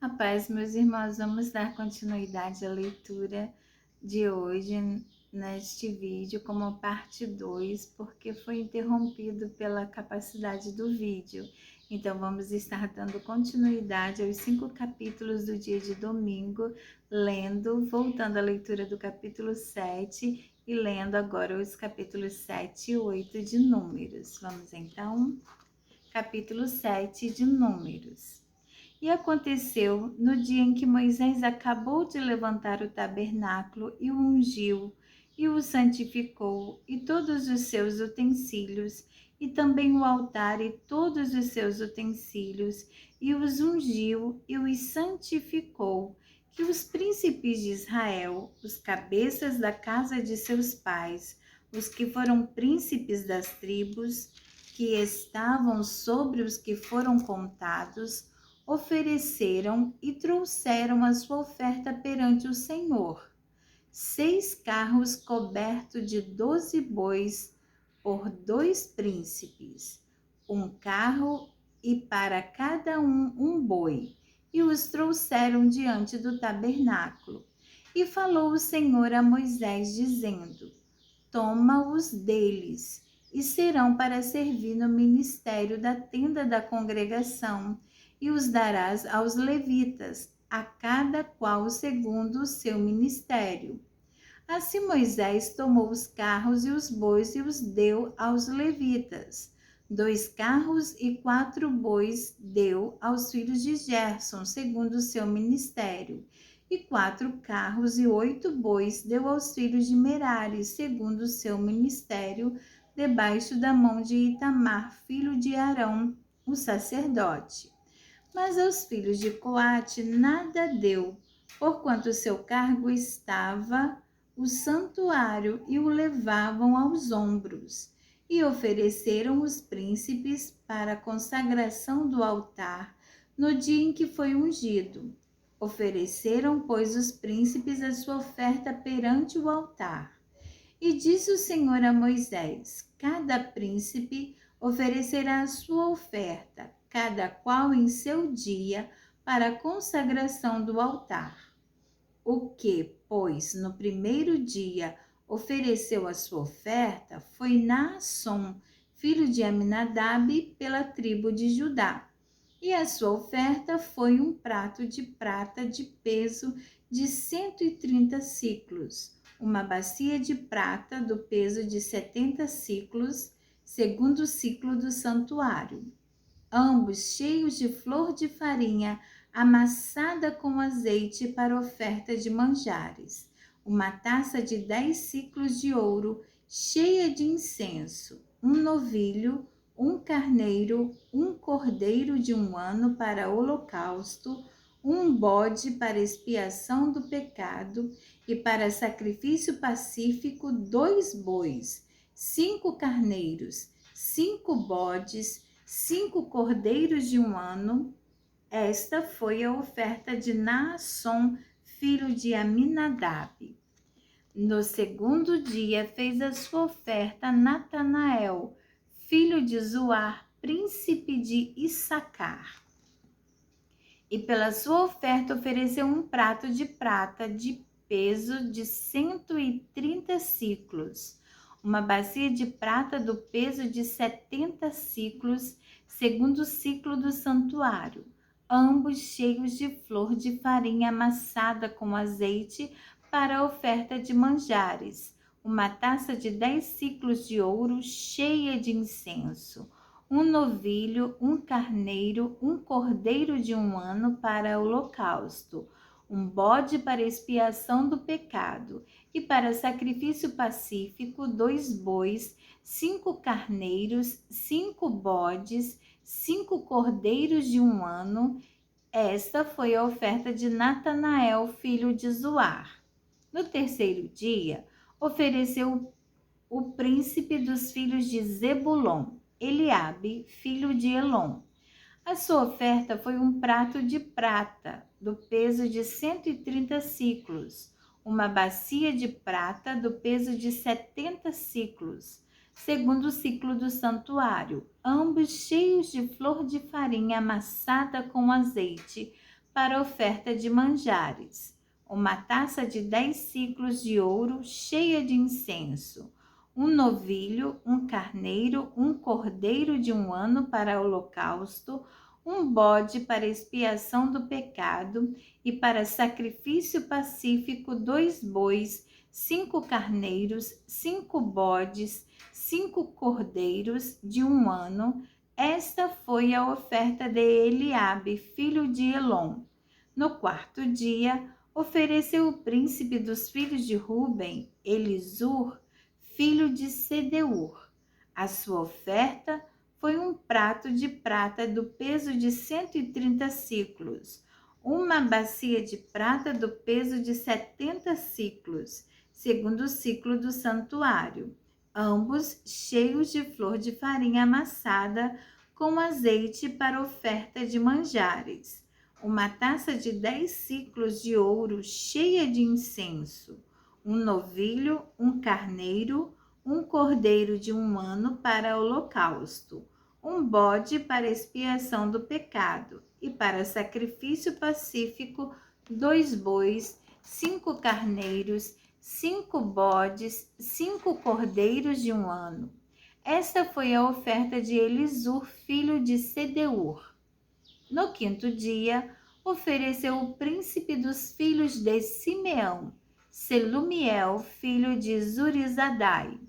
A paz, meus irmãos, vamos dar continuidade à leitura de hoje neste vídeo como parte 2, porque foi interrompido pela capacidade do vídeo. Então, vamos estar dando continuidade aos 5 capítulos do dia de domingo, voltando à leitura do capítulo 7 e lendo agora os capítulos 7 e 8 de Números. Vamos então? Capítulo 7 de Números. E aconteceu no dia em que Moisés acabou de levantar o tabernáculo e o ungiu, e o santificou, e todos os seus utensílios, e também o altar e todos os seus utensílios, e os ungiu e os santificou, que os príncipes de Israel, os cabeças da casa de seus pais, os que foram príncipes das tribos, que estavam sobre os que foram contados, ofereceram e trouxeram a sua oferta perante o Senhor. 6 carros cobertos de 12 bois por 2 príncipes, um carro e para cada um boi, e os trouxeram diante do tabernáculo. E falou o Senhor a Moisés, dizendo: Toma-os deles, e serão para servir no ministério da tenda da congregação, e os darás aos levitas, a cada qual segundo o seu ministério. Assim Moisés tomou os carros e os bois e os deu aos levitas. 2 carros e 4 bois deu aos filhos de Gerson, segundo o seu ministério. E 4 carros e 8 bois deu aos filhos de Merari, segundo o seu ministério, debaixo da mão de Itamar, filho de Arão, o sacerdote. Mas aos filhos de Coate nada deu, porquanto seu cargo estava o santuário, e o levavam aos ombros. E ofereceram os príncipes para a consagração do altar no dia em que foi ungido. Ofereceram, pois, os príncipes a sua oferta perante o altar. E disse o Senhor a Moisés: Cada príncipe oferecerá a sua oferta, cada qual em seu dia, para a consagração do altar. O que, pois, no primeiro dia ofereceu a sua oferta foi Naasson, filho de Aminadab, pela tribo de Judá. E a sua oferta foi um prato de prata de peso de 130 siclos, uma bacia de prata do peso de 70 siclos, segundo o ciclo do santuário, ambos cheios de flor de farinha amassada com azeite para oferta de manjares, uma taça de 10 siclos de ouro cheia de incenso, um novilho, um carneiro, um cordeiro de 1 ano para holocausto, um bode para expiação do pecado e para sacrifício pacífico 2 bois, 5 carneiros, 5 bodes, 5 cordeiros de 1 ano. Esta foi a oferta de Naasson, filho de Aminadab. No segundo dia fez a sua oferta Natanael, filho de Zuar, príncipe de Issacar. E pela sua oferta ofereceu um prato de prata de peso de 130 siclos, uma bacia de prata do peso de 70 siclos, segundo o ciclo do santuário, ambos cheios de flor de farinha amassada com azeite para a oferta de manjares, uma taça de 10 siclos de ouro cheia de incenso, um novilho, um carneiro, um cordeiro de 1 ano para holocausto, um bode para expiação do pecado, e para sacrifício pacífico 2 bois, 5 carneiros, 5 bodes, 5 cordeiros de 1 ano. Esta foi a oferta de Natanael, filho de Zuar. No terceiro dia, ofereceu o príncipe dos filhos de Zebulon, Eliabe, filho de Elon. A sua oferta foi um prato de prata, do peso de 130 siclos, uma bacia de prata do peso de 70 siclos, segundo o ciclo do santuário, ambos cheios de flor de farinha amassada com azeite, para oferta de manjares, uma taça de 10 siclos de ouro cheia de incenso, um novilho, um carneiro, um cordeiro de 1 ano para holocausto, um bode para expiação do pecado e para sacrifício pacífico 2 bois, 5 carneiros, 5 bodes, 5 cordeiros de 1 ano. Esta foi a oferta de Eliabe, filho de Elon. No 4º dia, ofereceu o príncipe dos filhos de Ruben, Elisur, filho de Sedeur. A sua oferta foi um prato de prata do peso de 130 siclos, uma bacia de prata do peso de 70 siclos, segundo o ciclo do santuário, ambos cheios de flor de farinha amassada com azeite para oferta de manjares, uma taça de 10 siclos de ouro cheia de incenso, um novilho, um carneiro, um cordeiro de 1 ano para holocausto, um bode para expiação do pecado e para sacrifício pacífico 2 bois, 5 carneiros, 5 bodes, 5 cordeiros de 1 ano. Esta foi a oferta de Elisur, filho de Sedeur. No 5º dia, ofereceu o príncipe dos filhos de Simeão, Selumiel, filho de Zurizadai.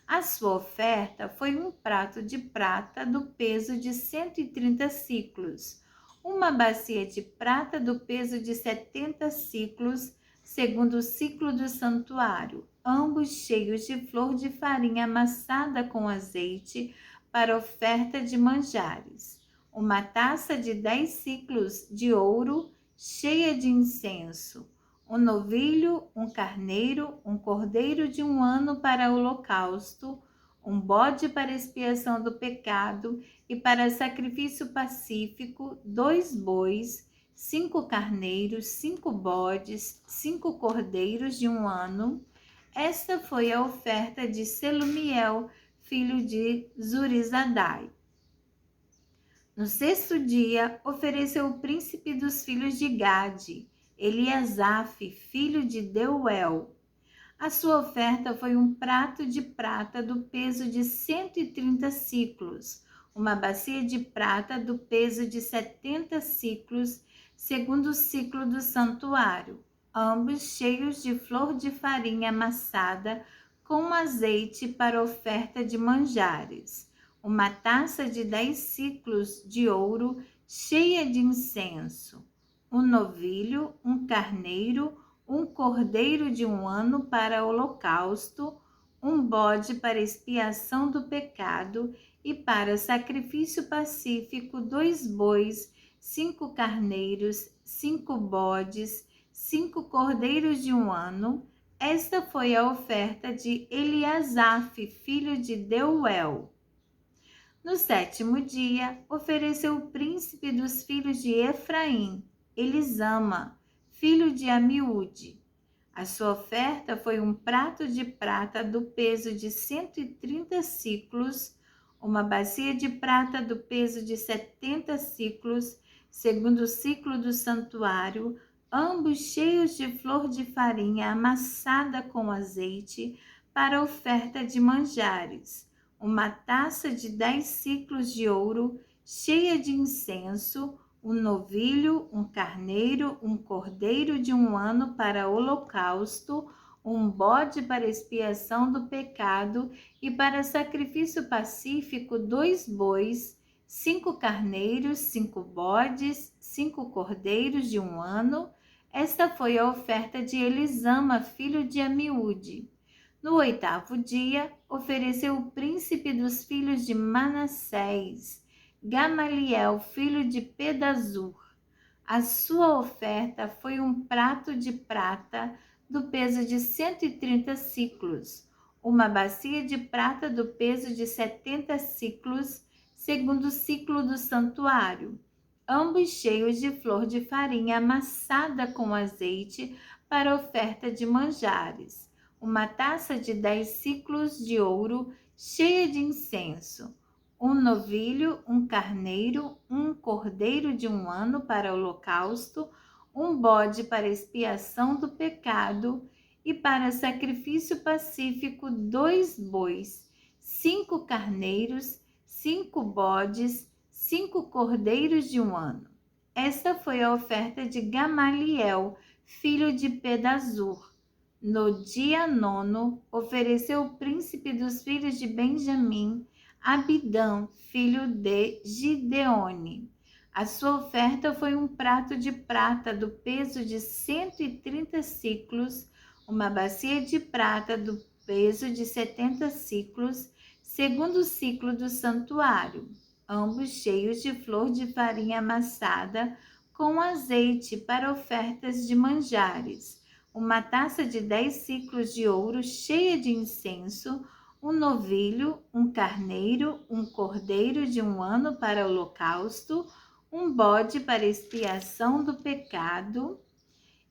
A sua oferta foi um prato de prata do peso de 130 siclos, uma bacia de prata do peso de 70 siclos, segundo o ciclo do santuário, ambos cheios de flor de farinha amassada com azeite para oferta de manjares, uma taça de 10 siclos de ouro cheia de incenso, um novilho, um carneiro, um cordeiro de 1 ano para holocausto, um bode para expiação do pecado e para sacrifício pacífico, 2 bois, 5 carneiros, 5 bodes, 5 cordeiros de 1 ano. Esta foi a oferta de Selumiel, filho de Zurizadai. No 6º dia, ofereceu o príncipe dos filhos de Gade, Eliasaf, filho de Deuel. A sua oferta foi um prato de prata do peso de 130 siclos, uma bacia de prata do peso de 70 siclos, segundo o ciclo do santuário, ambos cheios de flor de farinha amassada com azeite para oferta de manjares, uma taça de 10 siclos de ouro cheia de incenso, um novilho, um carneiro, um cordeiro de 1 ano para holocausto, um bode para expiação do pecado e para sacrifício pacífico 2 bois, 5 carneiros, 5 bodes, 5 cordeiros de 1 ano. Esta foi a oferta de Eliasaf, filho de Deuel. No 7º dia, ofereceu o príncipe dos filhos de Efraim, Elisama, filho de Amiúde. A sua oferta foi um prato de prata do peso de 130 siclos, uma bacia de prata do peso de 70 siclos, segundo o ciclo do santuário, ambos cheios de flor de farinha amassada com azeite para oferta de manjares, uma taça de 10 siclos de ouro cheia de incenso, um novilho, um carneiro, um cordeiro de 1 ano para holocausto, um bode para expiação do pecado e para sacrifício pacífico 2 bois, 5 carneiros, 5 bodes, 5 cordeiros de 1 ano. Esta foi a oferta de Elisama, filho de Amiúde. No 8º dia, ofereceu o príncipe dos filhos de Manassés, Gamaliel, filho de Pedazur. A sua oferta foi um prato de prata do peso de 130 siclos, uma bacia de prata do peso de 70 siclos, segundo o ciclo do santuário, ambos cheios de flor de farinha amassada com azeite para oferta de manjares, uma taça de 10 siclos de ouro cheia de incenso, um novilho, um carneiro, um cordeiro de 1 ano para holocausto, um bode para expiação do pecado e para sacrifício pacífico 2 bois, 5 carneiros, 5 bodes, 5 cordeiros de 1 ano. Esta foi a oferta de Gamaliel, filho de Pedazur. No dia 9, ofereceu o príncipe dos filhos de Benjamim, Abidã, filho de Gideone. A sua oferta foi um prato de prata do peso de 130 siclos, uma bacia de prata do peso de 70 siclos, segundo o ciclo do santuário, ambos cheios de flor de farinha amassada com azeite para ofertas de manjares, uma taça de 10 siclos de ouro cheia de incenso, um novilho, um carneiro, um cordeiro de 1 ano para holocausto, um bode para expiação do pecado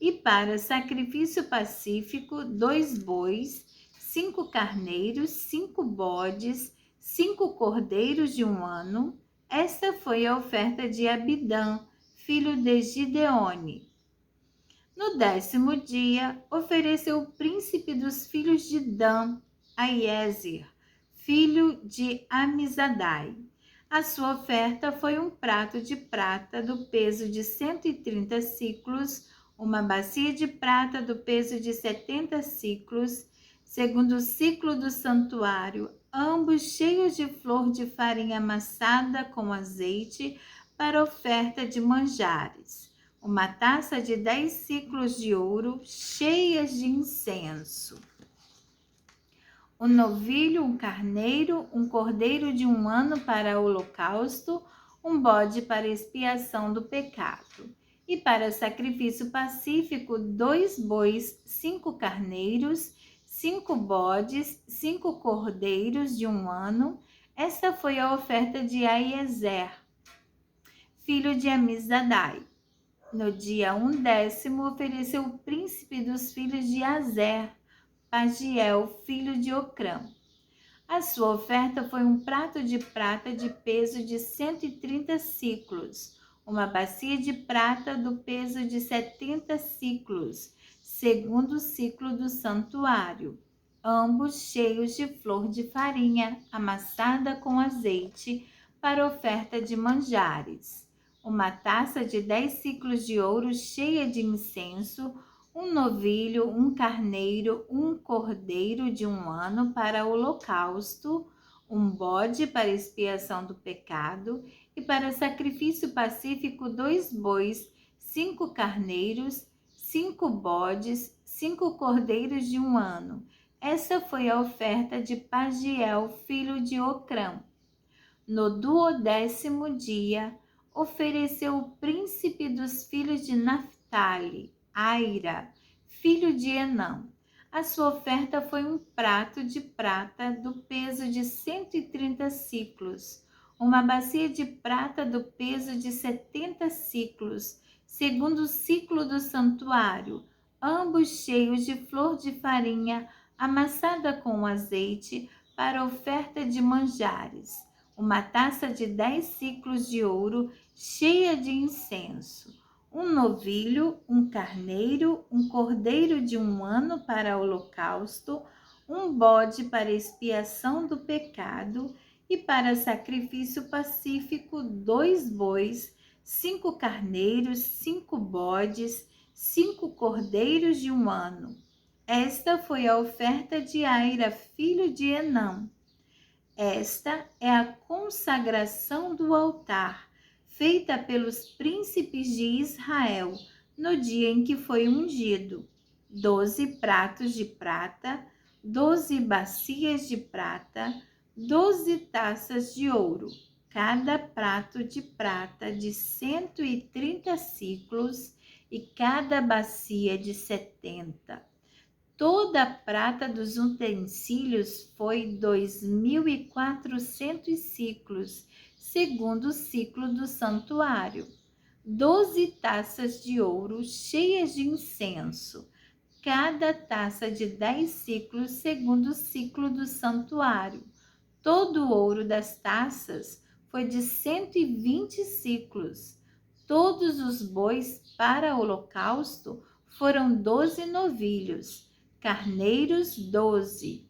e para sacrifício pacífico 2 bois, 5 carneiros, 5 bodes, 5 cordeiros de 1 ano. Esta foi a oferta de Abidã, filho de Gideone. No 10º dia, ofereceu o príncipe dos filhos de Dan, Aiezer, filho de Amizadai. A sua oferta foi um prato de prata do peso de 130 siclos, uma bacia de prata do peso de 70 siclos, segundo o ciclo do santuário, ambos cheios de flor de farinha amassada com azeite para oferta de manjares, uma taça de 10 siclos de ouro cheias de incenso, um novilho, um carneiro, um cordeiro de 1 ano para holocausto, um bode para expiação do pecado, e para sacrifício pacífico 2 bois, 5 carneiros, 5 bodes, 5 cordeiros de 1 ano. Esta foi a oferta de Aiezer, filho de Amizadai. No dia 10º, ofereceu o príncipe dos filhos de Azer, Pagiel, filho de Ocrã. A sua oferta foi um prato de prata de peso de 130 siclos, uma bacia de prata do peso de 70 siclos, segundo o ciclo do santuário, ambos cheios de flor de farinha amassada com azeite para oferta de manjares, uma taça de 10 siclos de ouro cheia de incenso, um novilho, um carneiro, um cordeiro de 1 ano para holocausto, um bode para expiação do pecado e para sacrifício pacífico 2 bois, 5 carneiros, 5 bodes, 5 cordeiros de 1 ano. Essa foi a oferta de Pagiel, filho de Ocrã. No 12º dia, ofereceu o príncipe dos filhos de Naphtali, Aira, filho de Enã. A sua oferta foi um prato de prata do peso de 130 siclos, uma bacia de prata do peso de 70 siclos, segundo o ciclo do santuário, ambos cheios de flor de farinha amassada com azeite para oferta de manjares, uma taça de 10 siclos de ouro cheia de incenso, um novilho, um carneiro, um cordeiro de 1 ano para holocausto, um bode para expiação do pecado e para sacrifício pacífico 2 bois, 5 carneiros, 5 bodes, 5 cordeiros de 1 ano. Esta foi a oferta de Aira, filho de Enã. Esta é a consagração do altar, feita pelos príncipes de Israel no dia em que foi ungido: 12 pratos de prata, 12 bacias de prata, 12 taças de ouro, cada prato de prata de 130 siclos e cada bacia de 70. Toda a prata dos utensílios foi 2.400 siclos, segundo o ciclo do santuário. 12 taças de ouro cheias de incenso, cada taça de 10 siclos, segundo o ciclo do santuário. Todo o ouro das taças foi de 120 siclos. Todos os bois para holocausto foram 12 novilhos, carneiros 12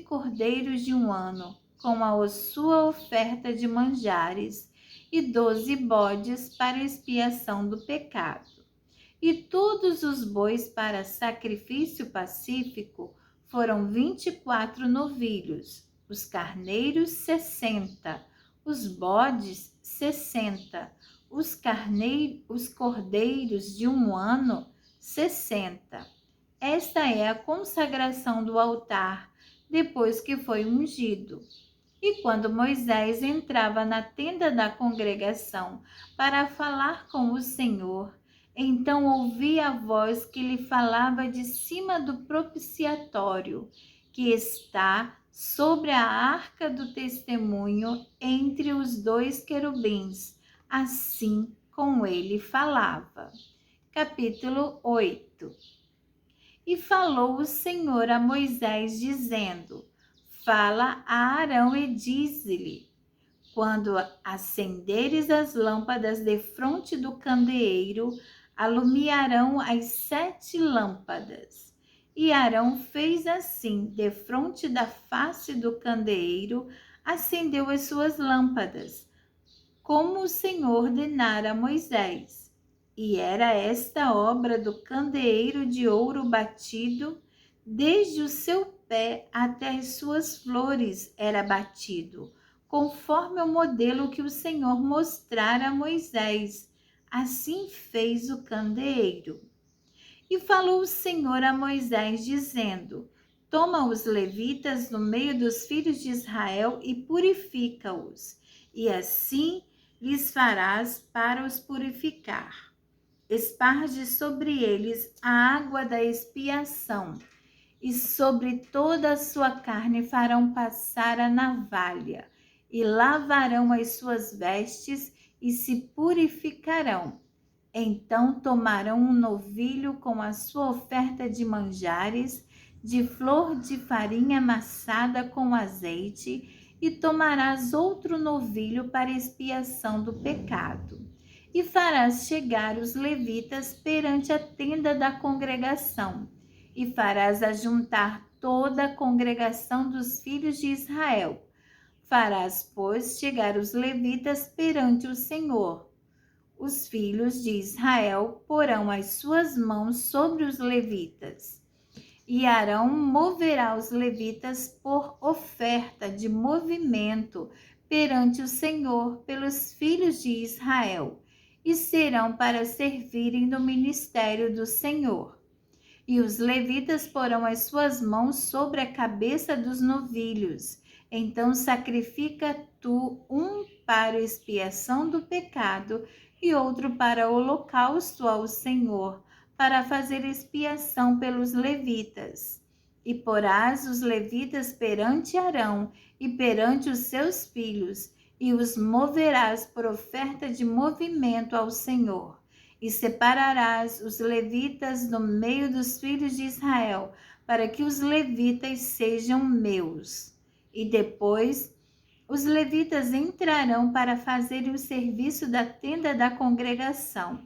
cordeiros de um ano, com a sua oferta de manjares, e 12 bodes para expiação do pecado. E todos os bois para sacrifício pacífico foram 24 novilhos, os carneiros 60, os bodes 60, os cordeiros de um ano 60. Esta é a consagração do altar depois que foi ungido. E quando Moisés entrava na tenda da congregação para falar com o Senhor, então ouvi a voz que lhe falava de cima do propiciatório, que está sobre a arca do testemunho entre os dois querubins. Assim com ele falava. Capítulo 8. E falou o Senhor a Moisés, dizendo: Fala a Arão e dize-lhe: quando acenderes as lâmpadas defronte do candeeiro, alumiarão as 7 lâmpadas. E Arão fez assim, defronte da face do candeeiro, acendeu as suas lâmpadas, como o Senhor ordenara a Moisés. E era esta obra do candeeiro de ouro batido, desde o seu pé até as suas flores era batido, conforme o modelo que o Senhor mostrara a Moisés. Assim fez o candeeiro. E falou o Senhor a Moisés, dizendo: Toma os levitas no meio dos filhos de Israel e purifica-os, e assim lhes farás para os purificar. Esparge sobre eles a água da expiação, e sobre toda a sua carne farão passar a navalha, e lavarão as suas vestes e se purificarão. Então tomarão um novilho com a sua oferta de manjares, de flor de farinha amassada com azeite, e tomarás outro novilho para expiação do pecado. E farás chegar os levitas perante a tenda da congregação, e farás ajuntar toda a congregação dos filhos de Israel. Farás, pois, chegar os levitas perante o Senhor. Os filhos de Israel porão as suas mãos sobre os levitas. E Arão moverá os levitas por oferta de movimento perante o Senhor pelos filhos de Israel, e serão para servirem no ministério do Senhor. E os levitas porão as suas mãos sobre a cabeça dos novilhos. Então sacrifica tu um para expiação do pecado e outro para holocausto ao Senhor, para fazer expiação pelos levitas. E porás os levitas perante Arão e perante os seus filhos, e os moverás por oferta de movimento ao Senhor. E separarás os levitas do meio dos filhos de Israel, para que os levitas sejam meus. E depois os levitas entrarão para fazerem o serviço da tenda da congregação,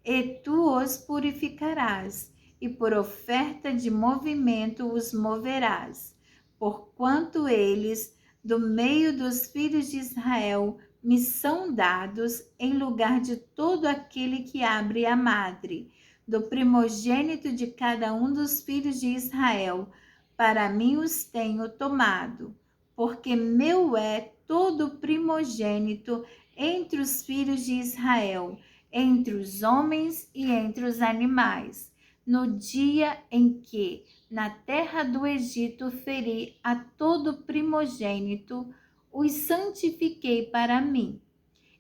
e tu os purificarás, e por oferta de movimento os moverás, porquanto eles, do meio dos filhos de Israel, me são dados em lugar de todo aquele que abre a madre, do primogênito de cada um dos filhos de Israel. Para mim os tenho tomado, porque meu é todo primogênito entre os filhos de Israel, entre os homens e entre os animais. No dia em que na terra do Egito feri a todo primogênito, os santifiquei para mim.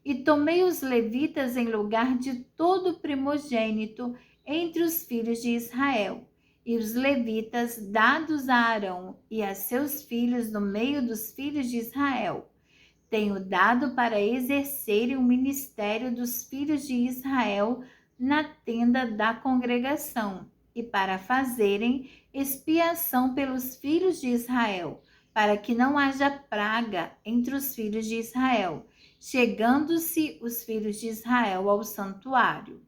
E tomei os levitas em lugar de todo primogênito entre os filhos de Israel. E os levitas dados a Arão e a seus filhos no meio dos filhos de Israel, tenho dado para exercerem o ministério dos filhos de Israel na tenda da congregação, e para fazerem expiação pelos filhos de Israel, para que não haja praga entre os filhos de Israel, chegando-se os filhos de Israel ao santuário.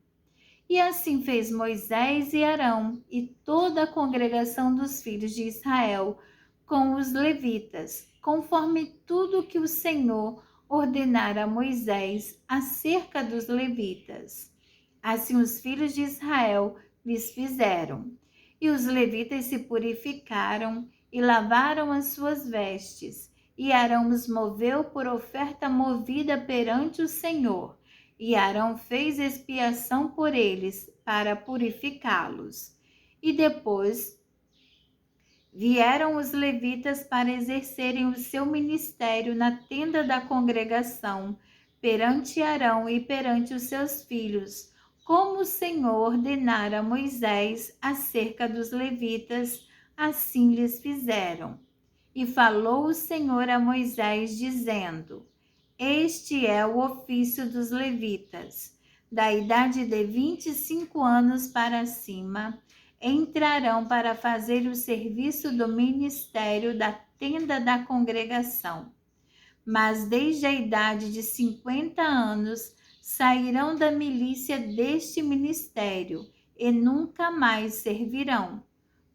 E assim fez Moisés e Arão e toda a congregação dos filhos de Israel com os levitas, conforme tudo que o Senhor ordenara a Moisés acerca dos levitas. Assim os filhos de Israel lhes fizeram. E os levitas se purificaram e lavaram as suas vestes. E Arão os moveu por oferta movida perante o Senhor. E Arão fez expiação por eles para purificá-los. E depois vieram os levitas para exercerem o seu ministério na tenda da congregação, perante Arão e perante os seus filhos, como o Senhor ordenara a Moisés acerca dos levitas, assim lhes fizeram. E falou o Senhor a Moisés, dizendo: Este é o ofício dos levitas, da idade de 25 anos para cima, entrarão para fazer o serviço do ministério da tenda da congregação. Mas desde a idade de 50 anos sairão da milícia deste ministério e nunca mais servirão.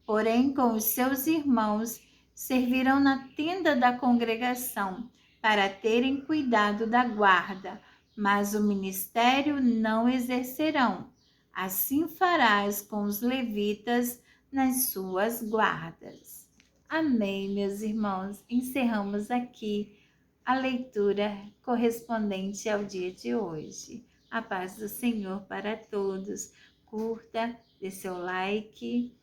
Porém, com os seus irmãos, servirão na tenda da congregação, para terem cuidado da guarda, mas o ministério não exercerão. Assim farás com os levitas nas suas guardas. Amém, meus irmãos. Encerramos aqui a leitura correspondente ao dia de hoje. A paz do Senhor para todos. Curta, dê seu like,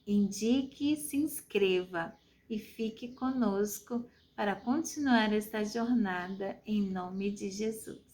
indique, se inscreva e fique conosco para continuar esta jornada em nome de Jesus.